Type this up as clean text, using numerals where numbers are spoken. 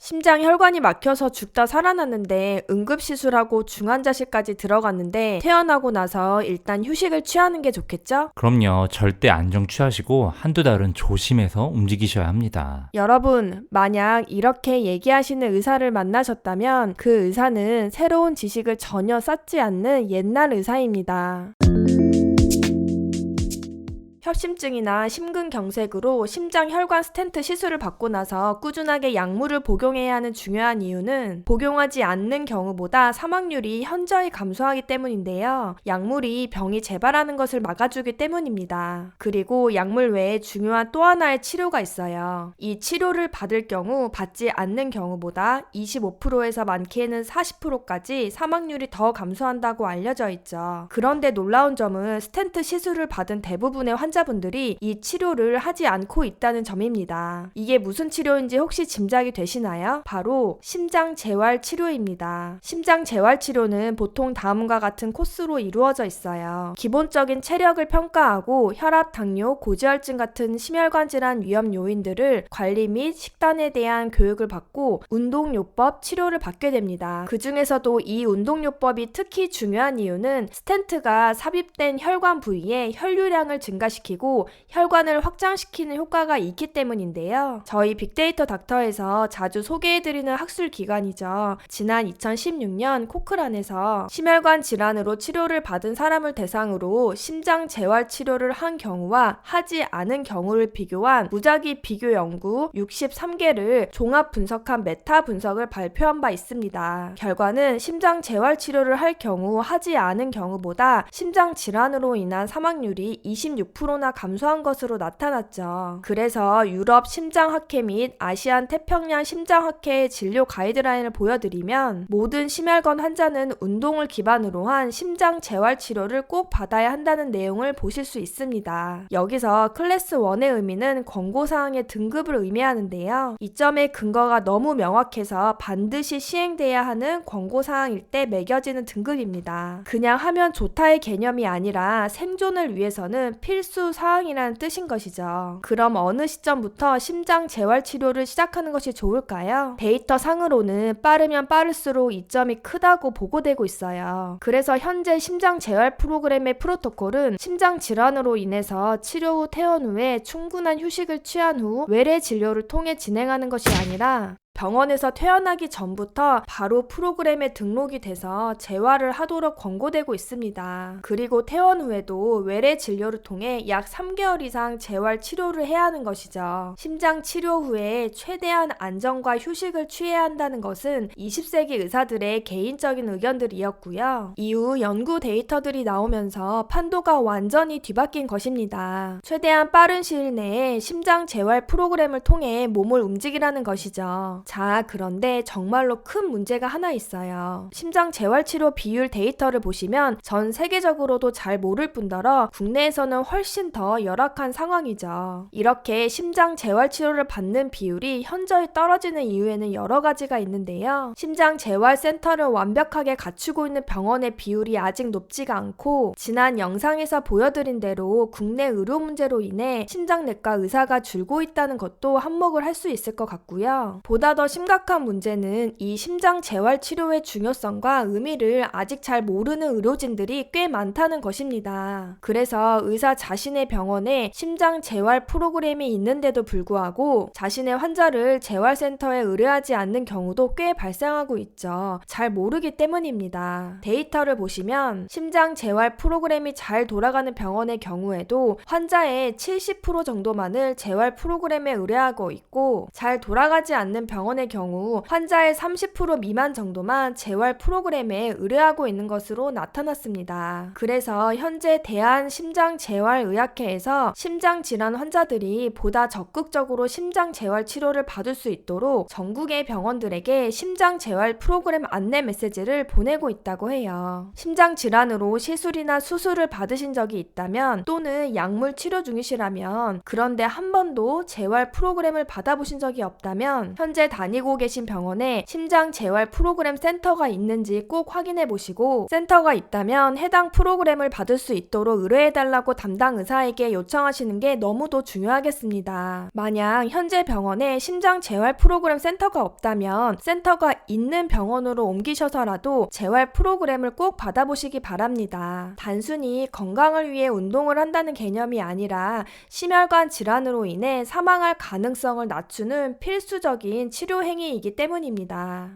심장 혈관이 막혀서 죽다 살아났는데 응급시술하고 중환자실까지 들어갔는데 태어나고 나서 일단 휴식을 취하는 게 좋겠죠? 그럼요. 절대 안정 취하시고 한두 달은 조심해서 움직이셔야 합니다. 여러분, 만약 이렇게 얘기하시는 의사를 만나셨다면 그 의사는 새로운 지식을 전혀 쌓지 않는 옛날 의사입니다. 협심증이나 심근경색으로 심장 혈관 스텐트 시술을 받고 나서 꾸준하게 약물을 복용해야 하는 중요한 이유는 복용하지 않는 경우보다 사망률이 현저히 감소하기 때문인데요. 약물이 병이 재발하는 것을 막아주기 때문입니다. 그리고 약물 외에 중요한 또 하나의 치료가 있어요. 이 치료를 받을 경우 받지 않는 경우보다 25%에서 많게는 40%까지 사망률이 더 감소한다고 알려져 있죠. 그런데 놀라운 점은 스텐트 시술을 받은 대부분의 환자분들이 이 치료를 하지 않고 있다는 점입니다. 이게 무슨 치료인지 혹시 짐작이 되시나요? 바로 심장 재활 치료입니다. 심장 재활 치료는 보통 다음과 같은 코스로 이루어져 있어요. 기본적인 체력을 평가하고 혈압, 당뇨, 고지혈증 같은 심혈관 질환 위험 요인들을 관리 및 식단에 대한 교육을 받고 운동요법 치료를 받게 됩니다. 그 중에서도 이 운동요법이 특히 중요한 이유는 스텐트가 삽입된 혈관 부위에 혈류량을 증가시키고 혈관을 확장시키는 효과가 있기 때문인데요. 저희 빅데이터 닥터에서 자주 소개해드리는 학술 기관이죠. 지난 2016년 코크란에서 심혈관 질환으로 치료를 받은 사람을 대상으로 심장 재활 치료를 한 경우와 하지 않은 경우를 비교한 무작위 비교 연구 63개를 종합 분석한 메타 분석을 발표한 바 있습니다. 결과는 심장 재활 치료를 할 경우 하지 않은 경우보다 심장 질환으로 인한 사망률이 26%나 감소한 것으로 나타났죠. 그래서 유럽 심장학회 및 아시안 태평양 심장학회의 진료 가이드라인을 보여드리면 모든 심혈관 환자는 운동을 기반으로 한 심장 재활 치료를 꼭 받아야 한다는 내용을 보실 수 있습니다. 여기서 클래스 1의 의미는 권고사항의 등급을 의미하는데요. 이 점의 근거가 너무 명확해서 반드시 시행돼야 하는 권고사항일 때 매겨지는 등급입니다. 그냥 하면 좋다의 개념이 아니라 생존을 위해서는 필수 사항이라는 뜻인 것이죠. 그럼 어느 시점부터 심장 재활 치료를 시작하는 것이 좋을까요? 데이터 상으로는 빠르면 빠를수록 이점이 크다고 보고되고 있어요. 그래서 현재 심장 재활 프로그램의 프로토콜은 심장 질환으로 인해서 치료 후 퇴원 후에 충분한 휴식을 취한 후 외래 진료를 통해 진행하는 것이 아니라 병원에서 퇴원하기 전부터 바로 프로그램에 등록이 돼서 재활을 하도록 권고되고 있습니다. 그리고 퇴원 후에도 외래 진료를 통해 약 3개월 이상 재활 치료를 해야 하는 것이죠. 심장 치료 후에 최대한 안정과 휴식을 취해야 한다는 것은 20세기 의사들의 개인적인 의견들이었고요. 이후 연구 데이터들이 나오면서 판도가 완전히 뒤바뀐 것입니다. 최대한 빠른 시일 내에 심장 재활 프로그램을 통해 몸을 움직이라는 것이죠. 자, 그런데 정말로 큰 문제가 하나 있어요. 심장 재활치료 비율 데이터를 보시면 전 세계적으로도 잘 모를 뿐더러 국내에서는 훨씬 더 열악한 상황이죠. 이렇게 심장 재활치료를 받는 비율이 현저히 떨어지는 이유에는 여러 가지가 있는데요. 심장 재활센터를 완벽하게 갖추고 있는 병원의 비율이 아직 높지가 않고 지난 영상에서 보여드린 대로 국내 의료 문제로 인해 심장내과 의사가 줄고 있다는 것도 한몫을 할 수 있을 것 같고요. 보다 더 심각한 문제는 이 심장 재활 치료의 중요성과 의미를 아직 잘 모르는 의료진들이 꽤 많다는 것입니다. 그래서 의사 자신의 병원에 심장 재활 프로그램이 있는데도 불구하고 자신의 환자를 재활센터에 의뢰하지 않는 경우도 꽤 발생하고 있죠. 잘 모르기 때문입니다. 데이터를 보시면 심장 재활 프로그램이 잘 돌아가는 병원의 경우에도 환자의 70% 정도만을 재활 프로그램에 의뢰하고 있고 잘 돌아가지 않는 병원의 경우 환자의 30% 미만 정도만 재활 프로그램에 의뢰하고 있는 것으로 나타났습니다. 그래서 현재 대한심장재활의학회에서 심장질환 환자들이 보다 적극적으로 심장 재활 치료를 받을 수 있도록 전국의 병원들에게 심장 재활 프로그램 안내 메시지를 보내고 있다고 해요. 심장질환으로 시술이나 수술을 받으신 적이 있다면 또는 약물 치료 중이시라면 그런데 한 번도 재활 프로그램을 받아보신 적이 없다면 현재 다니고 계신 병원에 심장 재활 프로그램 센터가 있는지 꼭 확인해 보시고, 센터가 있다면 해당 프로그램을 받을 수 있도록 의뢰해달라고 담당 의사에게 요청하시는 게 너무도 중요하겠습니다. 만약 현재 병원에 심장 재활 프로그램 센터가 없다면 센터가 있는 병원으로 옮기셔서라도 재활 프로그램을 꼭 받아보시기 바랍니다. 단순히 건강을 위해 운동을 한다는 개념이 아니라 심혈관 질환으로 인해 사망할 가능성을 낮추는 필수적인 치료 행위이기 때문입니다.